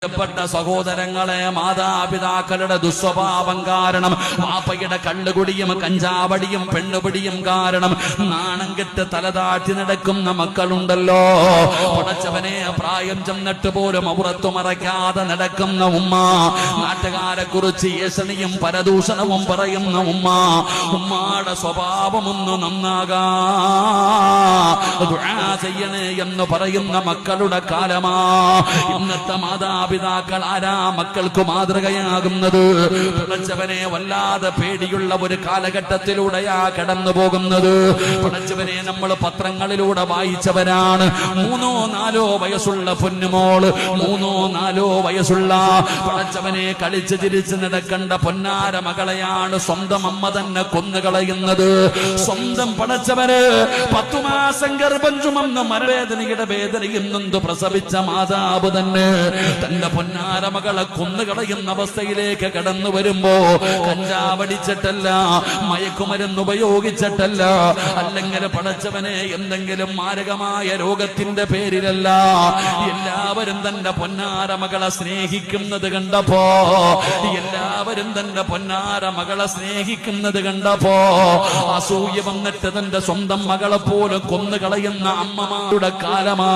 പ്പെട്ട സഹോദരങ്ങളെ, മാതാപിതാക്കളുടെ ദുസ്വഭാവം കാരണം, വാപ്പയുടെ കള്ളുകുടിയും കഞ്ചാവടിയും പെണ്ണുപിടിയും കാരണം നാണം കെട്ട് തലതാഴ്ത്തി നടക്കുന്ന മക്കളുണ്ടല്ലോ. പടച്ചവനെ, പ്രായം ചെന്നിട്ട് പോലും ഔറത്ത് മറയ്ക്കാതെ നടക്കുന്ന ഉമ്മ, നാട്ടുകാരെ കുറിച്ച് ഏഷണിയും പരദൂഷണവും പറയുന്ന ഉമ്മ, ഉമ്മയുടെ സ്വഭാവമൊന്ന് നന്നാകാ ദുആ ചെയ്യണേ എന്ന് പറയുന്ന മക്കളുടെ കാലമാ ഇന്നത്തെ മാതാപിതാക്കൾ. ആരാ മക്കൾക്ക് മാതൃകയാകുന്നത്? പടച്ചവനെ, വല്ലാതെ പേടിയുള്ള ഒരു കാലഘട്ടത്തിലൂടെയാ കടന്നു പോകുന്നത്. പടച്ചവനെ, നമ്മൾ പത്രങ്ങളിലൂടെ വായിച്ചവരാണ്. 3-4 വയസ്സുള്ള പൊന്നുമോള്, 3-4 വയസ്സുള്ള പടച്ചവനെ കളിച്ച് ചിരിച്ച് നടക്കേണ്ട പൊന്നാര മകളെയാണ് സ്വന്തം അമ്മ തന്നെ കൊന്നുകളയുന്നത്. സ്വന്തം പടച്ചവന് 10 മാസം ഗർഭം ചുമന്ന് മരവേദനയുടെ വേദനയും നൊന്ത് പ്രസവിച്ച മാതാവ് തന്നെ തന്റെ പൊന്നാര മകളെ കൊന്നുകളയുന്ന അവസ്ഥയിലേക്ക് കടന്നു വരുമ്പോ, കഞ്ചാവടിച്ചിട്ടല്ല, മയക്കുമരുന്ന് ഉപയോഗിച്ചിട്ടല്ല, അല്ലെങ്കിൽ പടച്ചവനെ എന്തെങ്കിലും മാരകമായ രോഗത്തിന്റെ പേരിലല്ല, എല്ലാവരും തന്റെ പൊന്നാര മകളെ സ്നേഹിക്കുന്നത് കണ്ടപ്പോ, എല്ലാവരും തന്റെ പൊന്നാര മകളെ സ്നേഹിക്കുന്നത് കണ്ടപ്പോ അസൂയ വന്നിട്ട് തന്റെ സ്വന്തം മകളെ പോലും കൊന്നുകളയുന്ന അമ്മമാരുടെ കാലമാ.